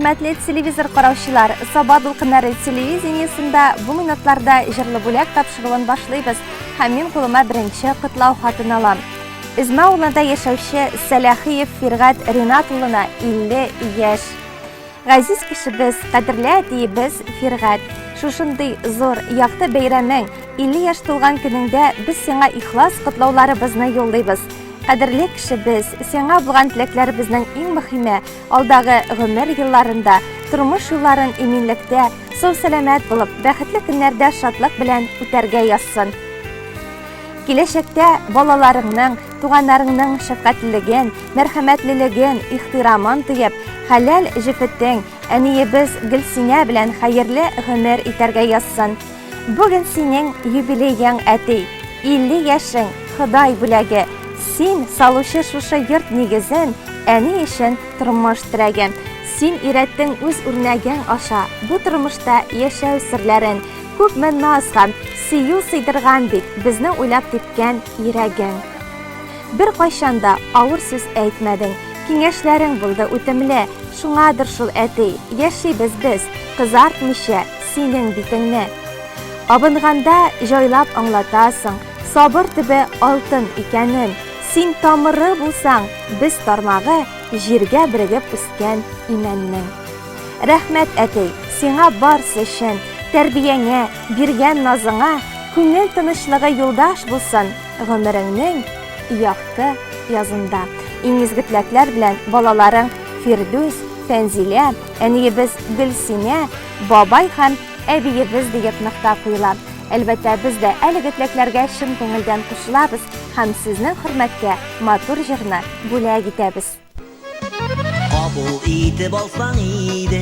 Hörmətli televizor qarawçılar, Sabah Dulqınları televiziyaniyasında bu minutlarda jırlı бүләк тапшыруын башлыйбыз. Һәм мин кулыма беренче котлау хатын алам. Изма авылында яшәүче Сәләхиев Фиргат Ринат улына 50 яшь. Газиз кешебез, кадерле әтиебез Фиргат, шушындый зур, якты бәйрәмең 50 яшь тулган көнеңдә без сиңа ихлас котлауларыбызны юллыйбыз. Кадерле кешебез, сиңа булган теләкләребезнең иң мөһиме алдагы гомер елларында тормыш юлларын иминлектә, сау-сәламәт булып, бәхетле көннәрдә шатлык белән үтәргә язсын. Киләчәктә балаларыңның, туганнарыңның шәфкатьлелеген, мәрхәмәтлелеген, ихтирамын тоеп, хәләл җефетең, әниебез Гөлсинә белән хәерле гомер итәргә язсын. Бүген синең юбилеяң әти, 50 яшең, Ходай бүләге. Син салучы шушы йорт нигезен, әни өчен тормыш терәгән. Син ирәттең үз үрнәгең аша бу тормышта яшәү серләрен, күпме наз һәм сөю сыйдырган бит безне уйлап типкән йөрәгең. Бер кайчан да авыр сүз әйтмәдең, киңәшләрең булды үтемле, шуңадыр шул әти, яшибез без, кызартмыйча синең битеңне. Абынганда җайлап аңлатасың, сабыр төбе алтын икәнен. Син тамыры булсаң, без тармагы, җиргә бирегеп үскән имәннең. Рәхмәт әти, сиңа барсы өчен, тәрбиянә, биргән назыңа, күңел тынычлыгы юлдаш булсын, гомереңнең якты язында. Иң изге теләкләр белән балаларың Фирдүс, Фәнзилә, әниебез Гөлсинә, бабай һәм әбиебез дип нокта куела. Әлбәттә, без дә әлеге теләкләргә чын күңелдән кушылабыз һәм сезнең хөрмәткә матур җырны бүләк итәбез. Кабул итеп алсаң иде,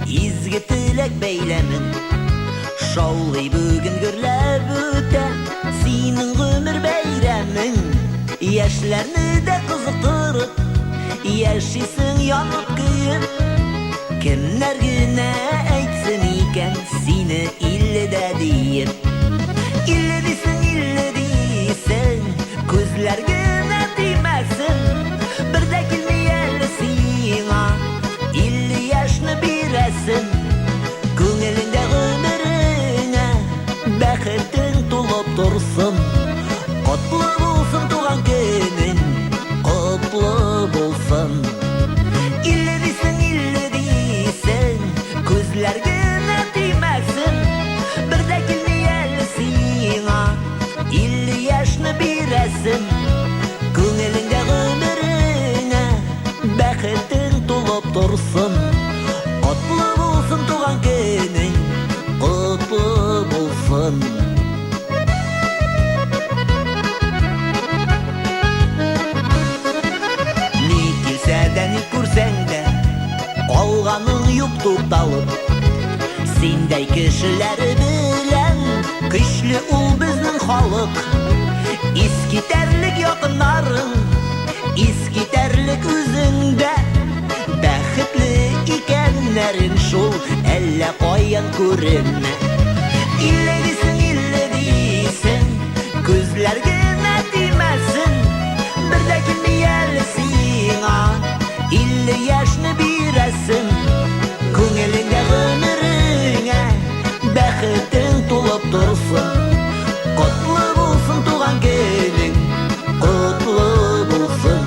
изге теләк бәйләмен. Шаулый бүген гөрләп үтә, синең гомер бәйрәмең. Яшьләрне дә кызыктырып, яшисең янып көеп. Кемнәр генә әйтсен икән сине 50-дә диеп. 50 дисең, күзләр генә тимәсен. Бер дә килми әле сиңа 50 яшьне бирәсен. Күңелеңдә гомереңә бәхетең тулып торсын. Котлы булсын туган көнең, котлы булсын. 50 дисең, күзләр генә тимәсен. Бер дә килми әле сиңа 50 яшьне бирәсен. Күңелеңдә гомереңә бәхетең тулып торсын. Котлы булсын туган көнең, котлы булсын. Ни килсә дә, ни күрсәң дә, алганың юк тукталып. Синдәй кешеләр белән көчле ул безнең халык. Искитәрлек якыннарың, искитәрлек үзеңдә. Бәхетле икәннәрең шул, әллә каян күренмә. 50 дисең, күзләр генә тимәсен. Бер дә килми әле сиңа 50 яшьне бирәсен. Күңелеңдә гомереңә бәхетең тулып торсын. Котлы булсын туган көнең, котлы булсын.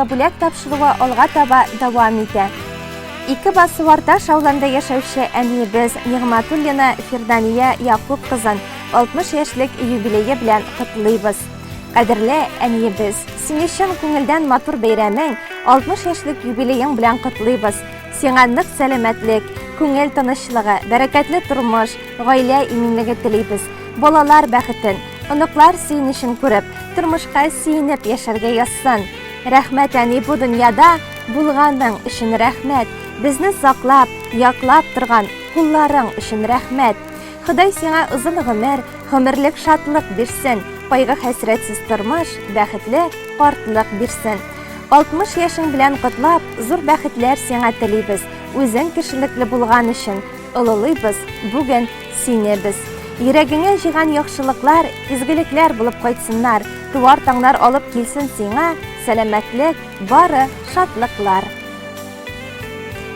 җырлы бүләк тапшыруы алга таба дәвам итә. Ике басуарда шауланда яшәүче әниебез Нигъматуллина Фирдания Якуб кызын 60 яшьлек юбилее белән котлыйбыз. Кадерле әниебез, син өчен күңелдән матур бәйрәмең 60 яшьлек юбилеең белән котлыйбыз. Сиңа нык сәламәтлек, күңел тынычлыгы, бәрәкәтле тормыш, гаилә иминлеге телибез. Балалар бәхетен, оныклар сөенечен күреп, тормышка сөенеп яшәргә язсын. Рәхмәт, әни, бу дөньяда булганың өчен рәхмәт. Безне саклап, яклап торган кулларың өчен рәхмәт. Ходай сиңа озын гомерлек шатлык бирсен. Кайгы хәсрәтсез тормыш, бәхетле картлык бирсен. 60 яшың белән котлап, зур бәхетләр сиңа телибез. Үзең кешелекле булган өчен олылыйбыз бүген сине без. Йөрәгеңә җыйган яхшылыклар, изгелекләр булып кайтсыннар. Туар таңнар алып килсен сиңа сәламәтлек, бары шатлыклар.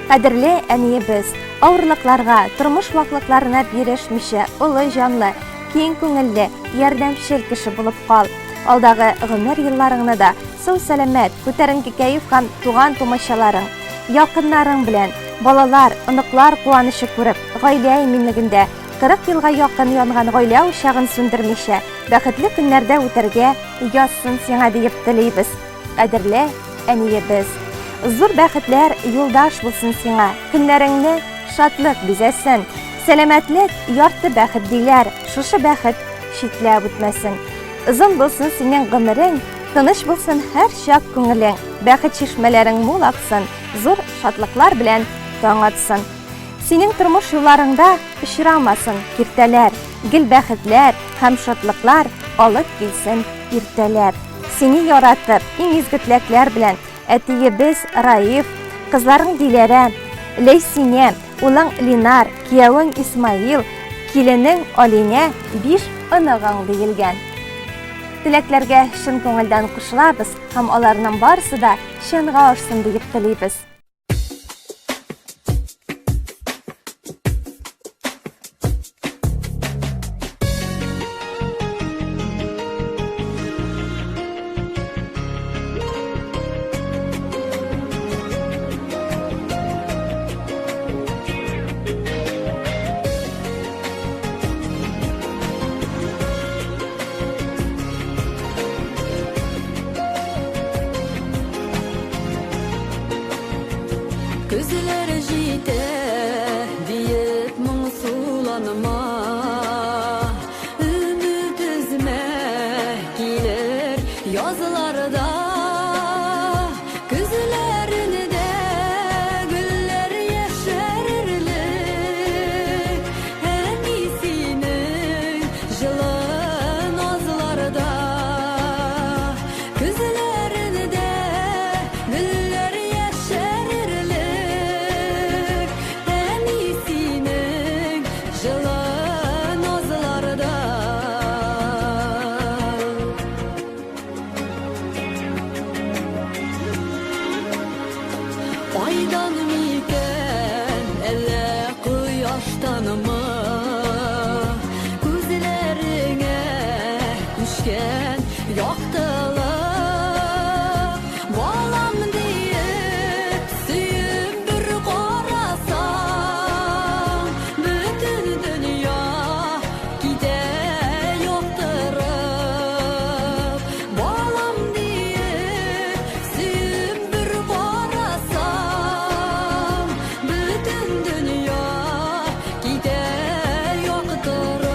Кадерле әниебез, авырлыкларга, тормыш ваклыкларына бирешмичә, улы җанлы, киң күңелле, ярдәмчел кеше булып кал. Алдагы гомер елларыңны да сау сәламәт, күтәренке кәеф һәм туган тумачаларың, якыннарың белән, балалар, оныклар куанышы күреп, гаилә иминлегендә 40 елга якын янган гаилә учагын сүндермичә, бәхетле көннәрдә үтәргә язсын сиңа диеп телибез. Кадерле әниебез, зур бәхетләр юлдаш булсын сиңа, көннәреңне шатлык бизәсен, сәламәтлек ярты бәхет диләр, шушы бәхет читләп үтмәсен. Озын булсын синең гомерең, тыныч булсын һәр чак күңелең, бәхет чишмәләрең мул аксын, зур шатлыклар белән таң атсын. Синең тормыш юлларыңда очрамасын киртәләр, гел бәхетләр һәм шатлыклар алып килсен иртәләр. Сине яратып, иң изге теләкләр белән әтиебез Раиф, кызларың Диләрә, Ләйсинә, улың Линар, киявең Исмаил, киленең Алинә, 5 оныгың диелгән. Теләкләргә чын күңелдән кушылабыз һәм аларның барысы да чынга ашсын дип телибез. Күзләр җитә диеп моңсуланыма, өмет үзмә килер язларда, күзләрендә гөлләр яшәрерлек, әни синең җылы назларда, күзләрендә гөлләр яшәрерлек, әни синең җылы назларда. Айдан микән, әллә кояштанмы, күзләреңә күчкән яктылык, балам диеп сөеп бер карасаң, бөтен дөнья китә яктырып, балам диеп сөеп бер карасаң, бөтен дөнья китә яктырып.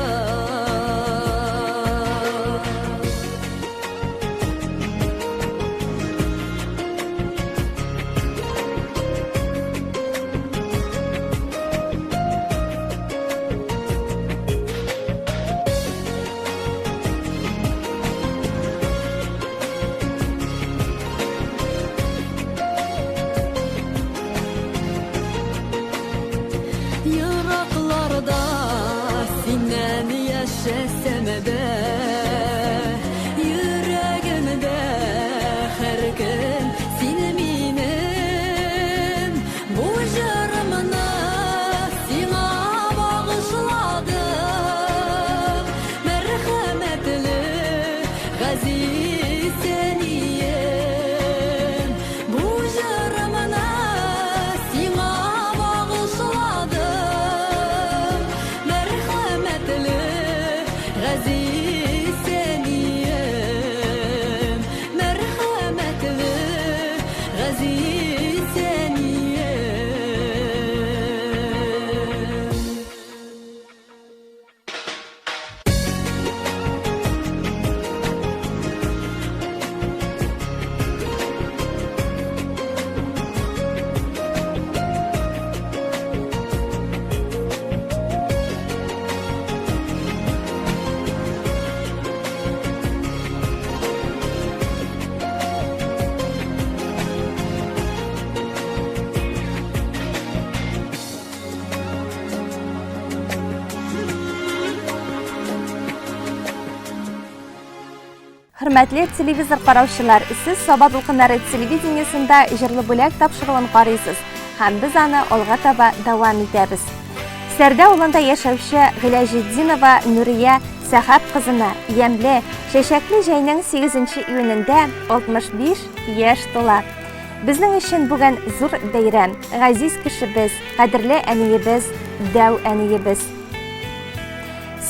Еракларда синнән яшәсәм дә, йөрәгемдә һәр көн син минем. Бу җырымны сиңа багышладым, мәрхәмәтле газиз әнием. Hürmetli televizor qarawçılar, siz Sabah Dolqunları televiziyasında Jırlı Bulak tapşırığını qarıysız. Hem biz onu olğa taba devam ederiz. Serda olanda yaşavşı Gilajiddinova Nuriye Sahab kızına Yemli Şeşekli Jay'nın 8. iyununda 65 yaş tola. Bizning için bugün zor deyram, gaziz kişimiz, qadrli aniyimiz, dav aniyimiz.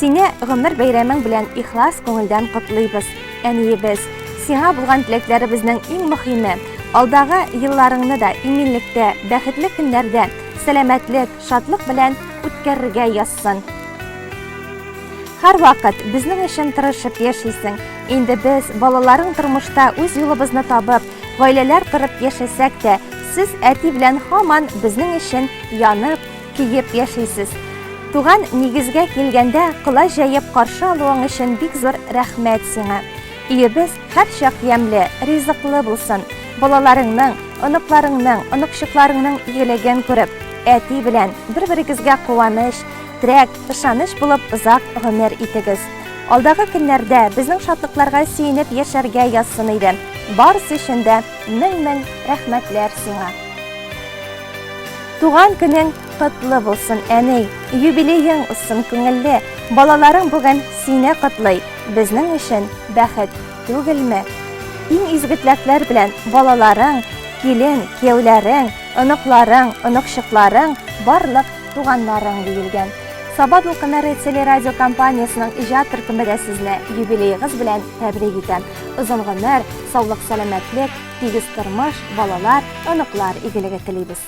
Seni gümür bayramın bilen ihlas ko'ngildan qutlaymiz. Aniyimiz, sana bulgan tileklerimizning eng muhimi, aldağı yıllarını da iminlikte, baxtli kunlarda, selamatlik, şadlık bilen o'tkazishga yazsın. Har vaqt bizning için tirishib yashaysan. Endi biz balaların turmushda o'z yo'limizni topib, oilalar qurib yashasak da, siz ati bilan hamon bizning için yanib, kiyib yashaysiz. Tuğan negizga kelganda qila jayib qarshi oluving için bek zo'r rahmat sana. Uyimiz har chaq yemli, rizqli bo'lsin. Balalaringning, aniqlaringning, aniqshiqlaringning iyiligini ko'rib, ati bilan bir-biringizga quvonish, tilak, ishonish bo'lib uzoq umr etigiz. Alдағы kunlarda bizning shodliklarga suyunib yasharga yazsin edi. Barisi үшін de ming rahmatlar sana. Tuğan günün qutlu bo'lsin, aney. Yubileying olsun ko'ngilli. Balalaring bugun seni qutlay. Bizning uchun baxt tugilmi? Eng izgi tilaklar bilan balalaring, kelin, kuyovlaring, aniqlaring, aniqshiqlaring, barliq tuğanlaring deyilgan. Sabah Dolqunları teleradio kompaniyasının ijod turkumida sizni yubileyingiz bilan tabrik etam. Uzun ömür, sog'lik, salomatlik, tegiz turmush, balalar, aniqlar egiligi tilaymiz.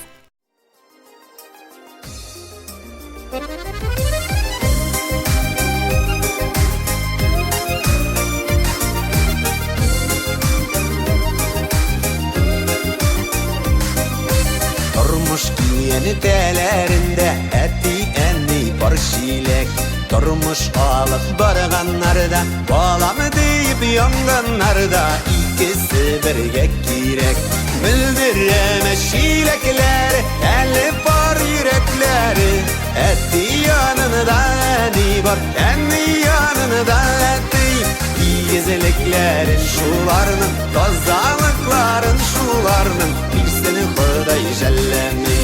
Turmuş kiyeni telerinde eti enni barşilek. Turmuş alıp barğanlarda, balamı deyip yanganlarda, ikisi birge kirek. Bildireme şilekleri, eli bar yürekleri, eti yanında eni var, enni yanında eti. Gezeliklerin şularının, tozalıkların şularının, birsini Xuday jellemi.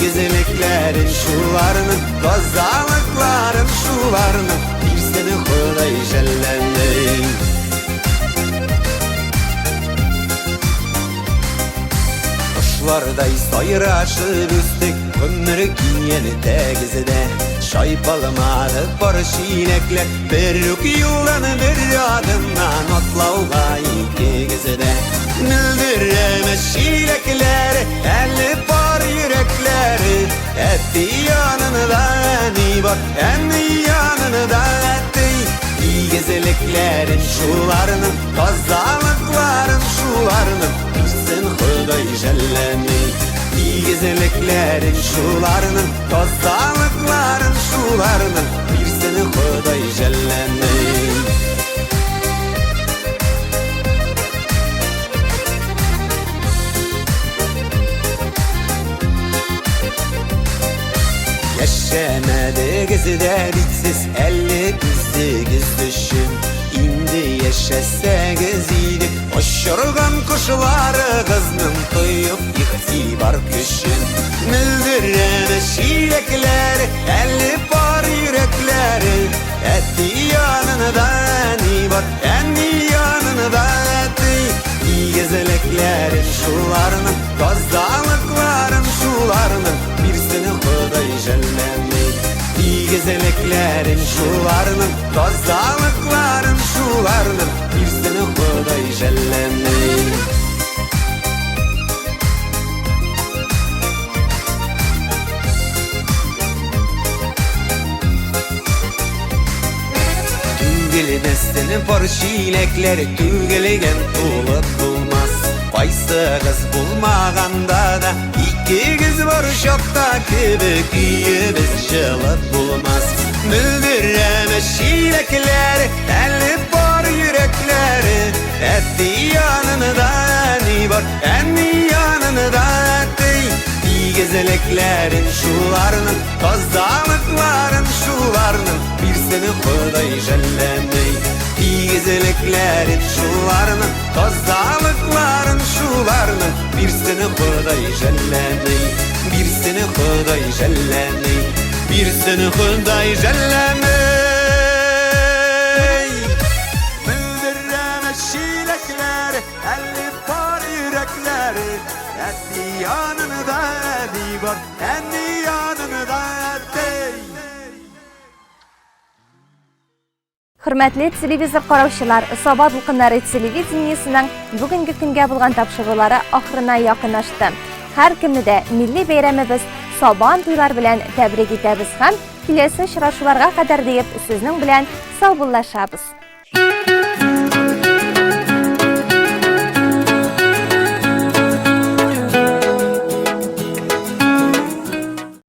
Gezeliklerin şularının, tozalıkların şularının, birsini Xuday jellemi. Kuşlarday sayraşır üsttük, ömrü giyeni tegizide. Şaypalamadı barışinekler, bir yoldan bir adımdan atlauğa ikigizide. Nildireme şilekleri, eli bar yürekleri, eti yanında eni var, eni yanında eti. İyigezeliklerin şularının, kazalıkların şularının, bilsin Xuday jellemi. İyigezeliklerin şularının, kazalıkların şularının, bilsin Xuday jellemi. Yaşamadıgız da bitsiz, 58 düşün. İndi yaşasagiz idi, oşurgan kuşlarıgızның tuyup iktibar küşün. Mildireme şilekleri, eli bar yürekleri, eti yanında eni var, eni yanında eti. İyigezeliklerin şularının, kazalıkların şularının, birsini Xuday jellemi. İyigezeliklerin şularının, kazalıkların şularının, birsini Xuday jellemi. Tügeli destinin parşilekleri, tügeligen tuğup bulmaz. Qaysı kız bulmaganda da, iki kız var şokta kibik, iyimiz jılıp bulmaz. Müldireme şilekleri, eli bar yürekleri, eti yanında eni var, eni yanında eti. İyigezeliklerin şularının, kazalıkların şularının, birsini Xuday jellemi. temizliklerin şularının, tozalıkların şularının, birisini Huday jellemey, birisini Huday jellemey, birisini Huday jellemey. Müldirreme şilekleri, elli par yürekleri, etti yanında etti var, etti yanında etti. Hürmetli televizor qarawchilar, Sabah Dulqinlari televideniyesining bugungi kunga bo'lgan topshiriqlari oxirina yaqinlashdi. Har kimni de milliy bayramimiz Sabon to'ylari bilan tabrik etamiz ham kelasi uchrashuvlarga qadar deb sizning bilan sog'lashamiz.